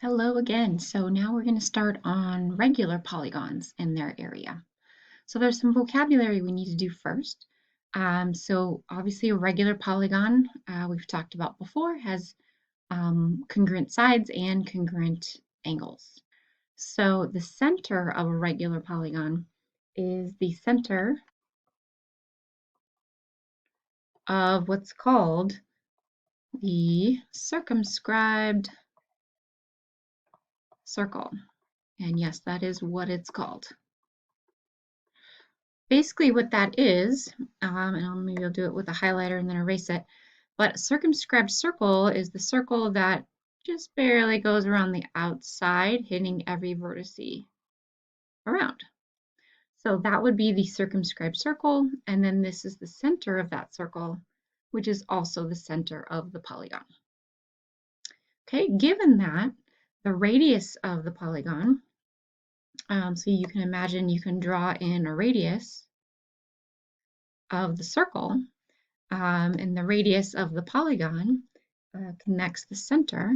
Hello again. So now we're going to start on regular polygons and their area. So there's some vocabulary we need to do first. So obviously a regular polygon, we've talked about before, has congruent sides and congruent angles. So the center of a regular polygon is the center of what's called the circumscribed circle. And yes, that is what it's called. Basically what that is, and maybe I'll do it with a highlighter and then erase it, but a circumscribed circle is the circle that just barely goes around the outside, hitting every vertex around. So that would be the circumscribed circle, and then this is the center of that circle, which is also the center of the polygon. Okay, given that, the radius of the polygon, so you can imagine you can draw in a radius of the circle, and the radius of the polygon connects the center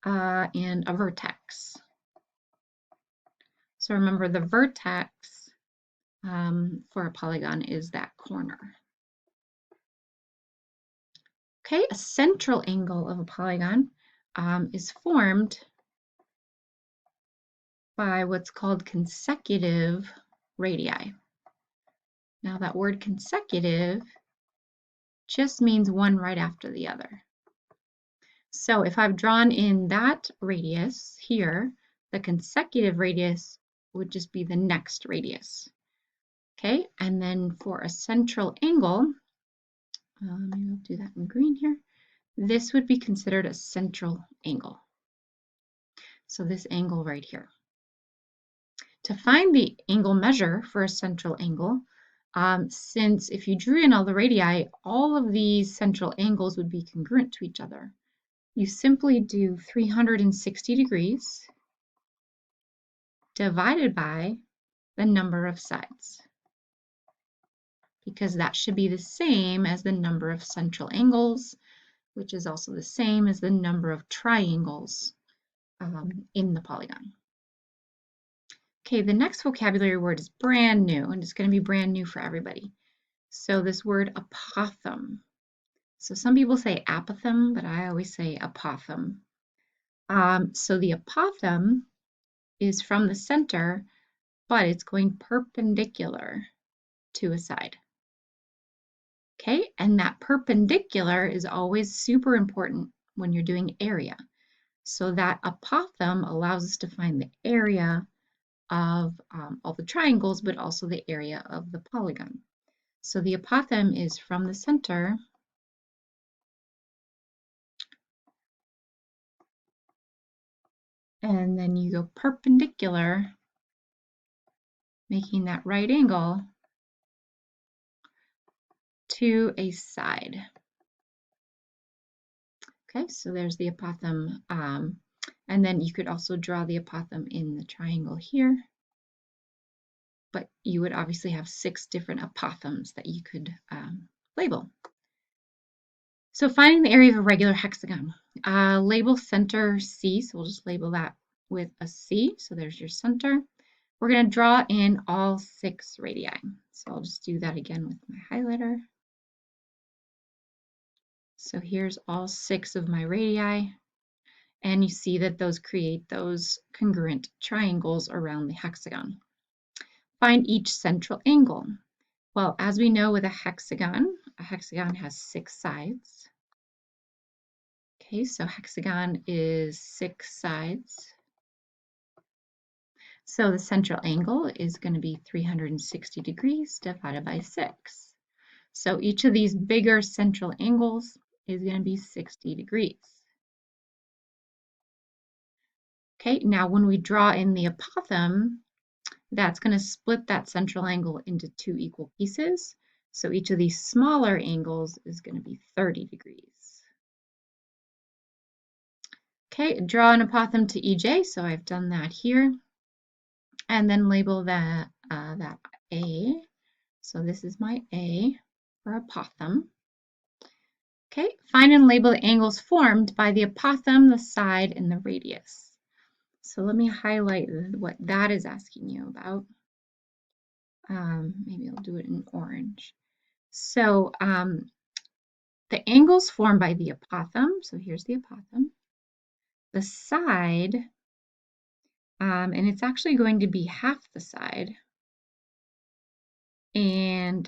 and a vertex. So remember, the vertex for a polygon is that corner. Okay, a central angle of a polygon is formed by what's called consecutive radii. Now that word consecutive just means one right after the other. So if I've drawn in that radius here, the consecutive radius would just be the next radius. Okay, and then for a central angle, maybe I'll do that in green here, this would be considered a central angle. So this angle right here. To find the angle measure for a central angle, since if you drew in all the radii, all of these central angles would be congruent to each other. You simply do 360 degrees divided by the number of sides, because that should be the same as the number of central angles, which is also the same as the number of triangles in the polygon. Okay, the next vocabulary word is brand new, and it's going to be brand new for everybody. So this word apothem. So some people say apothem, but I always say apothem. So the apothem is from the center, but it's going perpendicular to a side. Okay, and that perpendicular is always super important when you're doing area. So that apothem allows us to find the area of all the triangles, but also the area of the polygon. So the apothem is from the center and then you go perpendicular, making that right angle to a side. Okay, so there's the apothem. And then you could also draw the apothem in the triangle here. But you would obviously have 6 different apothems that you could label. So finding the area of a regular hexagon. Label center C, so we'll just label that with a C. So there's your center. We're going to draw in all 6 radii. So I'll just do that again with my highlighter. So here's all 6 of my radii. And you see that those create those congruent triangles around the hexagon. Find each central angle. Well, as we know with a hexagon has 6 sides. Okay, so hexagon is 6 sides. So the central angle is going to be 360 degrees divided by 6. So each of these bigger central angles is going to be 60 degrees. Okay, now when we draw in the apothem, that's going to split that central angle into 2 equal pieces. So each of these smaller angles is going to be 30 degrees. Okay, draw an apothem to EJ, so I've done that here. And then label that A. So this is my A for apothem. Okay, find and label the angles formed by the apothem, the side, and the radius. So let me highlight what that is asking you about. Maybe I'll do it in orange. So the angles formed by the apothem, so here's the apothem, the side, and it's actually going to be half the side, and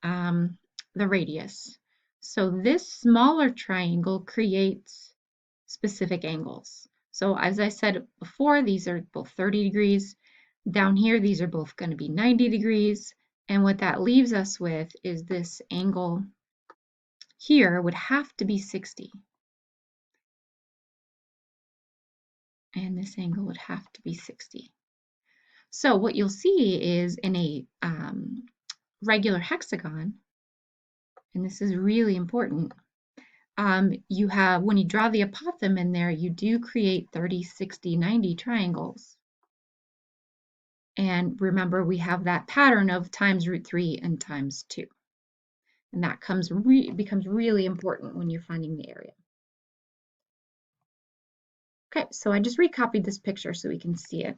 the radius. So this smaller triangle creates specific angles. So as I said before, these are both 30 degrees. Down here, these are both going to be 90 degrees. And what that leaves us with is this angle here would have to be 60. And this angle would have to be 60. So what you'll see is in a regular hexagon, and this is really important, you have, when you draw the apothem in there, you do create 30, 60, 90 triangles. And remember, we have that pattern of times √3 and times 2. And that becomes really important when you're finding the area. Okay, so I just recopied this picture so we can see it.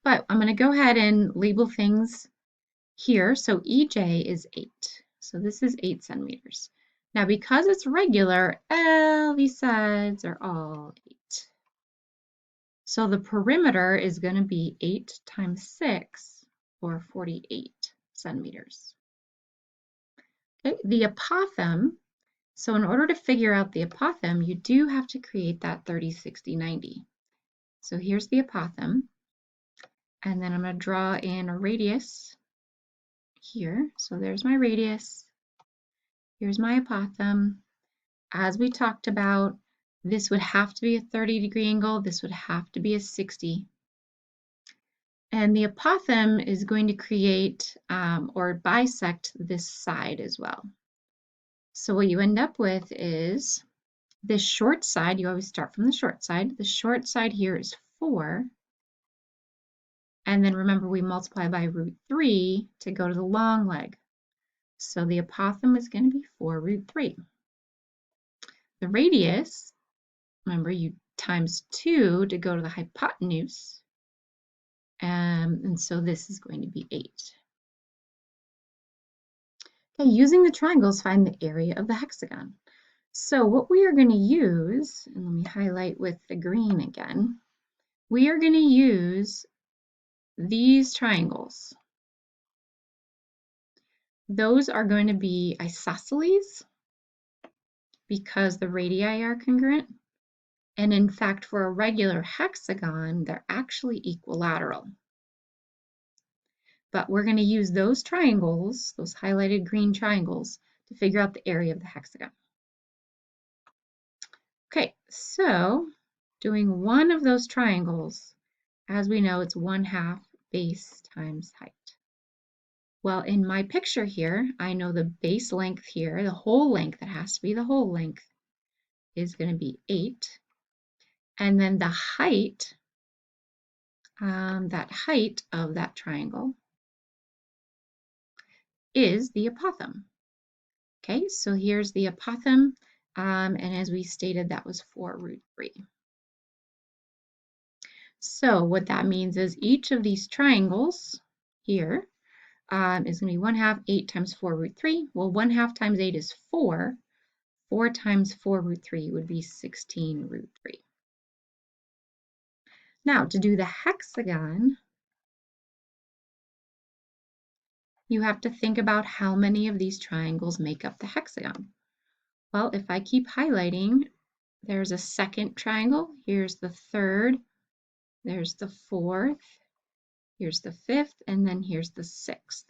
But I'm going to go ahead and label things here. So EJ is 8. So this is 8 centimeters. Now, because it's regular, all these sides are all 8. So the perimeter is going to be 8 times 6, or 48 centimeters. Okay, the apothem. So in order to figure out the apothem, you do have to create that 30, 60, 90. So here's the apothem. And then I'm going to draw in a radius here. So there's my radius. Here's my apothem. As we talked about, this would have to be a 30-degree angle. This would have to be a 60. And the apothem is going to create or bisect this side as well. So what you end up with is this short side. You always start from the short side. The short side here is 4. And then remember, we multiply by √3 to go to the long leg. So the apothem is going to be 4√3. The radius, remember, you times 2 to go to the hypotenuse. And so this is going to be 8. Okay, using the triangles, find the area of the hexagon. So what we are going to use, and let me highlight with the green again, we are going to use these triangles. Those are going to be isosceles because the radii are congruent. And in fact, for a regular hexagon, they're actually equilateral. But we're going to use those triangles, those highlighted green triangles, to figure out the area of the hexagon. Okay, so doing one of those triangles, as we know, it's 1/2 base times height. Well, in my picture here, I know the base length here, the whole length, that has to be the whole length, is going to be 8. And then the height, that height of that triangle is the apothem. Okay, so here's the apothem, and as we stated, that was 4√3. So what that means is each of these triangles here is going to be 1/2 8 times 4√3. Well, 1/2 times 8 is 4. 4 times 4√3 would be 16√3. Now, to do the hexagon, you have to think about how many of these triangles make up the hexagon. Well, if I keep highlighting, there's a second triangle. Here's the third. There's the fourth. Here's the fifth. And then here's the sixth.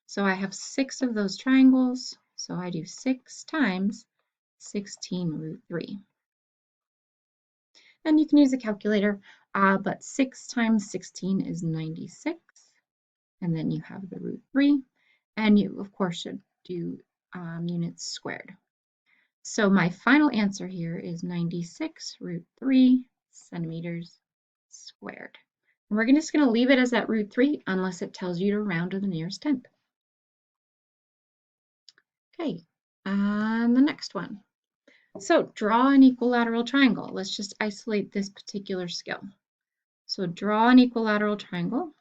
So I have 6 of those triangles. So I do 6 times 16√3. And you can use a calculator, but 6 times 16 is 96. And then you have the √3. And you, of course, should do units squared. So my final answer here is 96√3 centimeters squared. And we're just going to leave it as that √3 unless it tells you to round to the nearest tenth. Okay, And the next one. So draw an equilateral triangle. Let's just isolate this particular skill. So draw an equilateral triangle.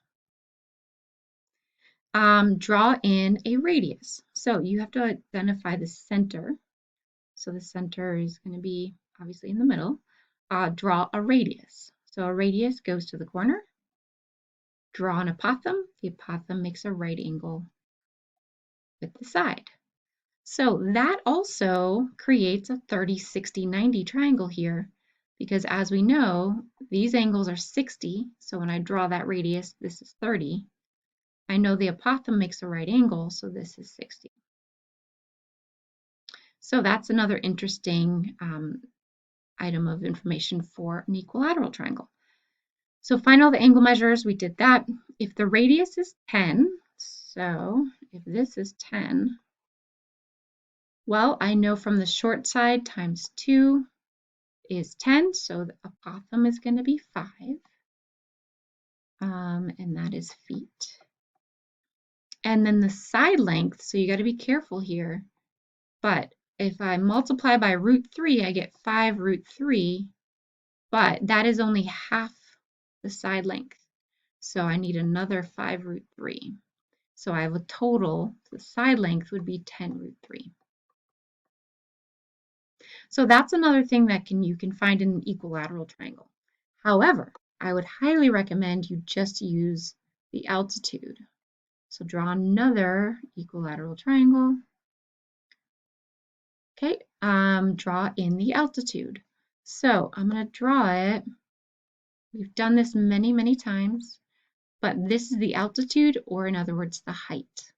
Draw in a radius. So you have to identify the center. So the center is going to be obviously in the middle. Draw a radius. So a radius goes to the corner. Draw an apothem. The apothem makes a right angle with the side. So that also creates a 30, 60, 90 triangle here, because as we know, these angles are 60. So when I draw that radius, this is 30. I know the apothem makes a right angle, so this is 60. So that's another interesting item of information for an equilateral triangle. So find all the angle measures, we did that. If the radius is 10, so if this is 10, well, I know from the short side times 2 is 10, so the apothem is going to be 5, and that is feet. And then the side length, so you got to be careful here, but if I multiply by root 3, I get 5 root 3, but that is only half the side length. So I need another 5 root 3. So I have a total, the side length would be 10 root 3. So that's another thing that you can find in an equilateral triangle. However, I would highly recommend you just use the altitude. So draw another equilateral triangle. Okay, draw in the altitude. So I'm going to draw it. We've done this many, many times, but this is the altitude, or in other words, the height.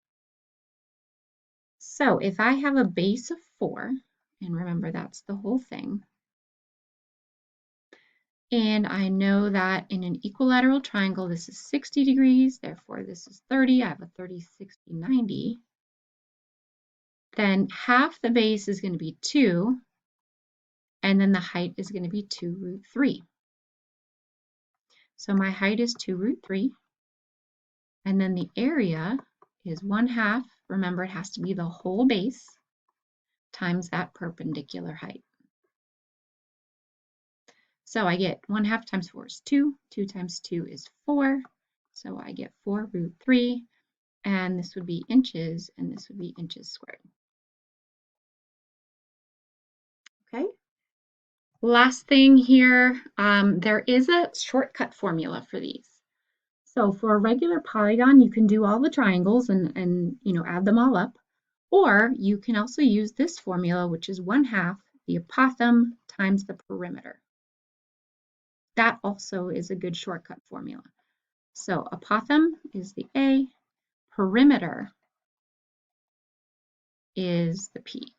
So if I have a base of 4, and remember that's the whole thing, and I know that in an equilateral triangle, this is 60 degrees, therefore this is 30, I have a 30, 60, 90, then half the base is going to be 2, and then the height is going to be 2 root 3. So my height is 2 root 3, and then the area is 1/2, remember it has to be the whole base, times that perpendicular height. So I get 1/2 times 4 is 2, 2 times 2 is 4, so I get 4 root 3, and this would be inches, and this would be inches squared. Okay. Last thing here, there is a shortcut formula for these. So for a regular polygon, you can do all the triangles and add them all up, or you can also use this formula, which is 1/2 the apothem times the perimeter. That also is a good shortcut formula. So apothem is the A, perimeter is the P.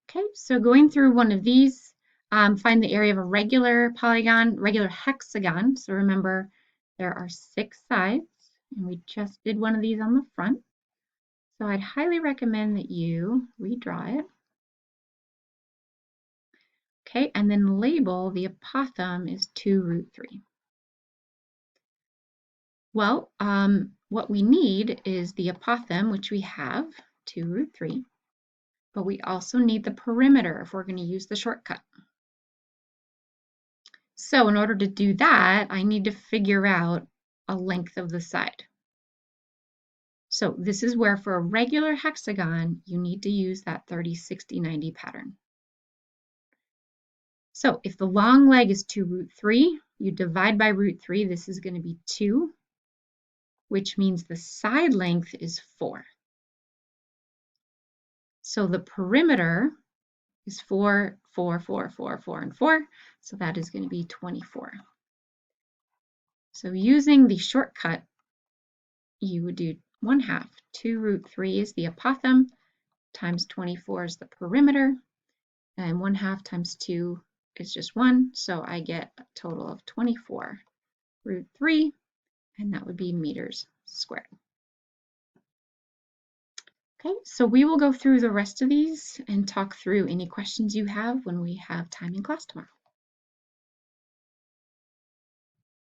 Okay, so going through one of these, find the area of a regular polygon, regular hexagon. So remember, there are 6 sides, and we just did one of these on the front. So I'd highly recommend that you redraw it. Okay, and then label the apothem is 2 root 3. Well, what we need is the apothem, which we have, 2 root 3, but we also need the perimeter if we're going to use the shortcut. So in order to do that, I need to figure out a length of the side. So this is where for a regular hexagon, you need to use that 30, 60, 90 pattern. So if the long leg is 2 root 3, you divide by root 3, this is going to be 2, which means the side length is 4. So the perimeter is 4, 4, 4, 4, 4, and 4, so that is going to be 24. So using the shortcut, you would do 1/2. 2 root 3 is the apothem, times 24 is the perimeter, and 1/2 times 2 is just 1, so I get a total of 24 root 3, and that would be meters squared. Okay, so we will go through the rest of these and talk through any questions you have when we have time in class tomorrow.